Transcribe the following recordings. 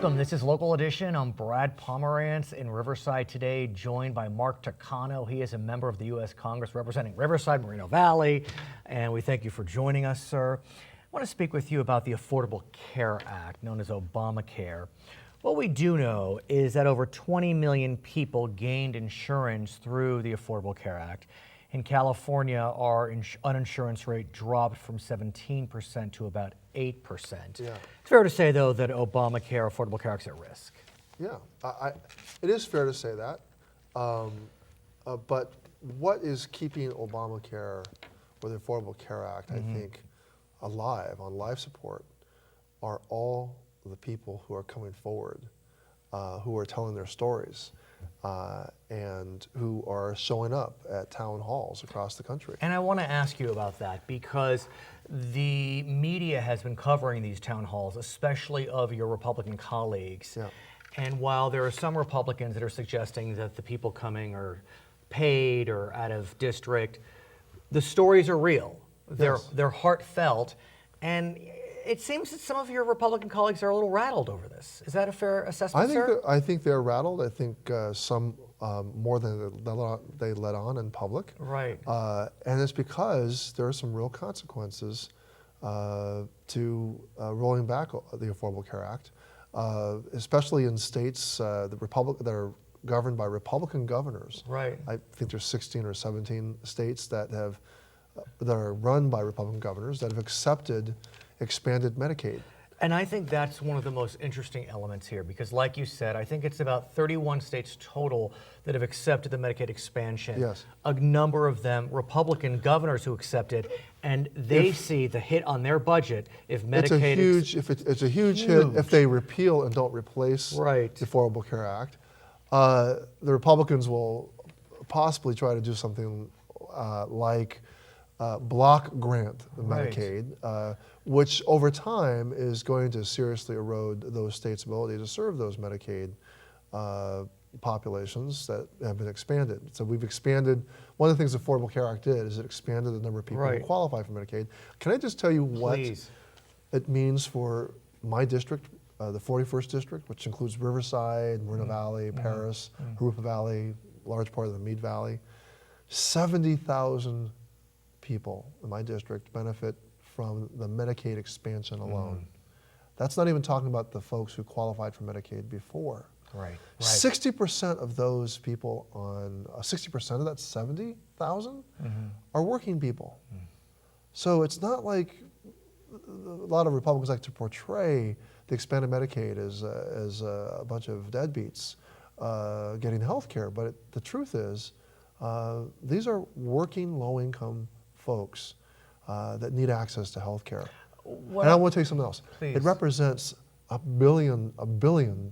Welcome. This is Local Edition. I'm Brad Pomerance in Riverside today, joined by Mark Takano. He is a member of the U.S. Congress representing Riverside, Moreno Valley, and we thank you for joining us, sir. I want to speak with you about the Affordable Care Act, known as Obamacare. What we do know is that over 20 million people gained insurance through the Affordable Care Act. In California, our uninsurance rate dropped from 17% to about 8%. Yeah. It's fair to say, though, that Obamacare, Affordable Care Act is at risk. Yeah, it is fair to say that. But what is keeping Obamacare or the Affordable Care Act, I think, alive, on life support, are all the people who are coming forward, who are telling their stories, and who are showing up at town halls across the country. And I want to ask you about that because the media has been covering these town halls, especially of your Republican colleagues. Yeah. And while there are some Republicans that are suggesting that the people coming are paid or out of district, the stories are real. They're heartfelt. And it seems that some of your Republican colleagues are a little rattled over this. Is that a fair assessment, sir? I think they're rattled. I think some more than they let on in public. Right. And it's because there are some real consequences to rolling back the Affordable Care Act, especially in states that are governed by Republican governors. Right. I think there's 16 or 17 states that are run by Republican governors that have accepted expanded Medicaid. And I think that's one of the most interesting elements here because, like you said, I think it's about 31 states total that have accepted the Medicaid expansion. Yes. A number of them Republican governors who accepted, and they see the hit on their budget if Medicaid. It's a huge hit if they repeal and don't replace the Affordable Care Act. The Republicans will possibly try to do something like block grant Medicaid, which over time is going to seriously erode those states' ability to serve those Medicaid populations that have been expanded. So we've expanded, one of the things the Affordable Care Act did is it expanded the number of people who qualify for Medicaid. Can I just tell you what it means for my district, the 41st District, which includes Riverside, Moreno Valley, Paris, Jurupa Valley, large part of the Meade Valley. 70,000 people in my district benefit from the Medicaid expansion alone. That's not even talking about the folks who qualified for Medicaid before. 60% of those people 60% of that 70,000 are working people. So it's not like a lot of Republicans like to portray the expanded Medicaid as a bunch of deadbeats getting health care, but the truth is these are working low-income folks that need access to health care. And I want to tell you something else. It represents $1 billion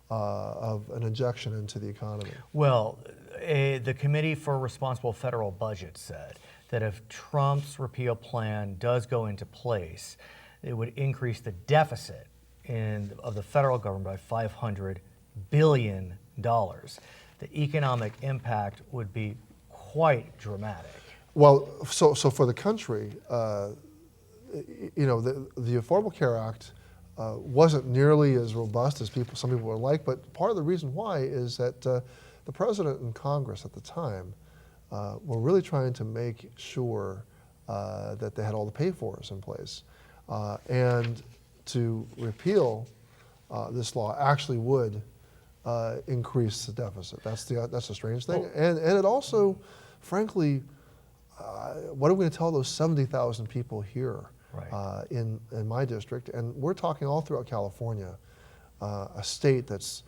of an injection into the economy. Well, the Committee for Responsible Federal Budget said that if Trump's repeal plan does go into place, it would increase the deficit of the federal government by $500 billion. The economic impact would be quite dramatic. Well, so for the country, you know, the Affordable Care Act wasn't nearly as robust as some people would like, but part of the reason why is that the president and Congress at the time were really trying to make sure that they had all the pay-fors in place. And to repeal this law actually would increase the deficit. That's the strange thing. And it also, frankly, what are we going to tell those 70,000 people here in my district? And we're talking all throughout California, a state that's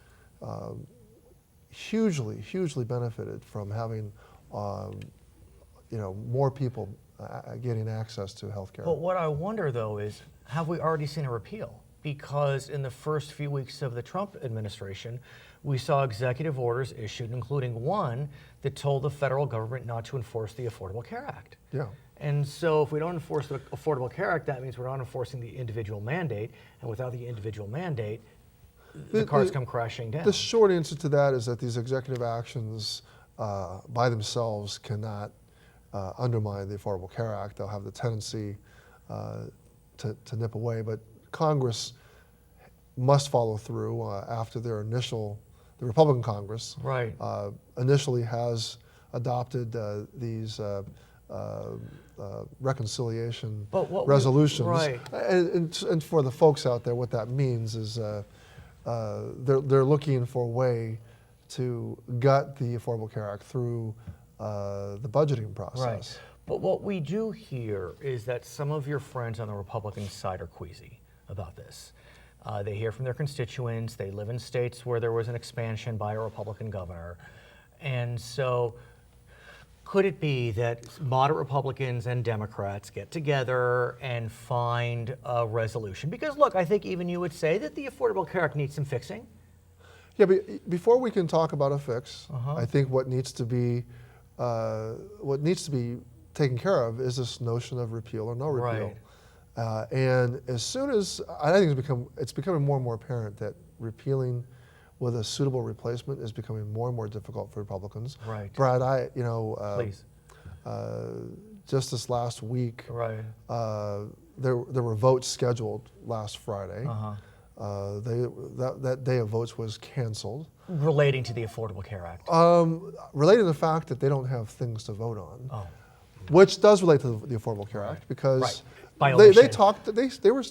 hugely benefited from having you know, more people getting access to health care. But what I wonder, though, is have we already seen a repeal? Because in the first few weeks of the Trump administration, we saw executive orders issued, including one that told the federal government not to enforce the Affordable Care Act. Yeah. And so if we don't enforce the Affordable Care Act, that means we're not enforcing the individual mandate. And without the individual mandate, the cars come crashing down. The short answer to that is that these executive actions by themselves cannot undermine the Affordable Care Act. They'll have the tendency to nip away. But Congress must follow through after the Republican Congress Right. initially has adopted these reconciliation resolutions. Right. And for the folks out there, what that means is they're looking for a way to gut the Affordable Care Act through the budgeting process. Right. But what we do hear is that some of your friends on the Republican side are queasy about this. They hear from their constituents. They live in states where there was an expansion by a Republican governor. And so could it be that moderate Republicans and Democrats get together and find a resolution? Because look, I think even you would say that the Affordable Care Act needs some fixing. Yeah, but before we can talk about a fix, I think what needs to be taken care of is this notion of repeal or no repeal. Right. And as soon as I think it's becoming more and more apparent that repealing with a suitable replacement is becoming more and more difficult for Republicans. Right. Brad, Please. Just this last week, Right. there were votes scheduled last Friday. That day of votes was canceled. Relating to the Affordable Care Act. Related to the fact that they don't have things to vote on. Oh. Which does relate to the Affordable Care Act because Right. By they omission. talked. They were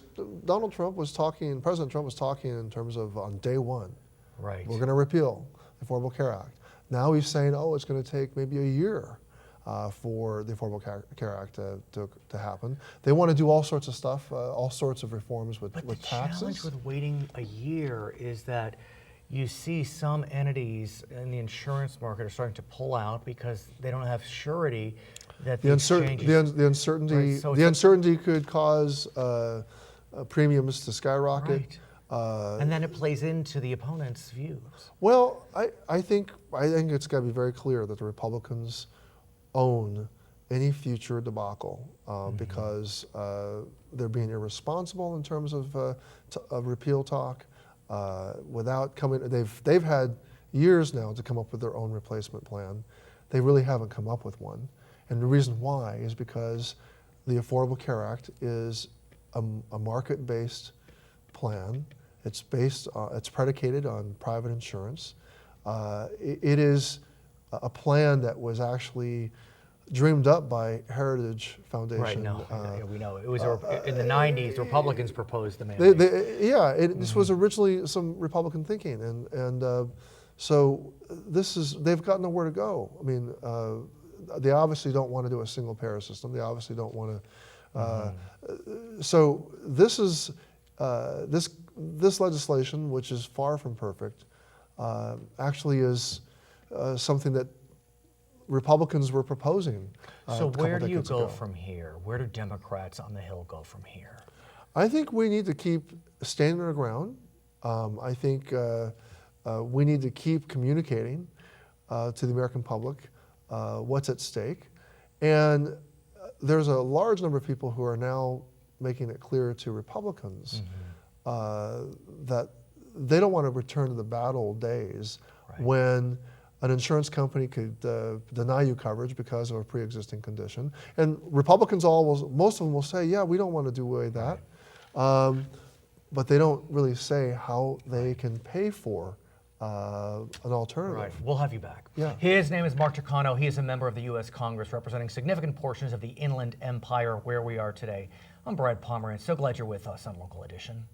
Donald Trump was talking. President Trump was talking in terms of on day one, Right. we're going to repeal the Affordable Care Act. Now he's saying, oh, it's going to take maybe a year for the Affordable Care Act to happen. They want to do all sorts of stuff, all sorts of reforms with But the taxes. challenge with waiting a year is that you see some entities in the insurance market are starting to pull out because they don't have surety that the exchanges. The uncertainty, Right, so the uncertainty could cause premiums to skyrocket. Right. And then it plays into the opponent's views. Well, I think it's got to be very clear that the Republicans own any future debacle because they're being irresponsible in terms of repeal talk. Without coming, they've had years now to come up with their own replacement plan. They really haven't come up with one, and the reason why is because the Affordable Care Act is a market-based plan. It's predicated on private insurance. It is a plan that was actually dreamed up by Heritage Foundation. Right, no, we know. It was in the 90s, the Republicans proposed the mandate. This was originally some Republican thinking, and so they've got nowhere to go. I mean, they obviously don't want to do a single payer system. They obviously don't want to. So this is this legislation, which is far from perfect, actually is something that Republicans were proposing. So where do you go from here? Where do Democrats on the Hill go from here? I think we need to keep standing our ground. I think we need to keep communicating to the American public what's at stake. And there's a large number of people who are now making it clear to Republicans that they don't want to return to the bad old days when an insurance company could deny you coverage because of a pre-existing condition. And Republicans most of them will say, yeah, we don't want to do away with that. But they don't really say how they can pay for an alternative. Right, we'll have you back. Yeah. His name is Mark Takano. He is a member of the U.S. Congress representing significant portions of the Inland Empire where we are today. I'm Brad Pomerance. So glad you're with us on Local Edition.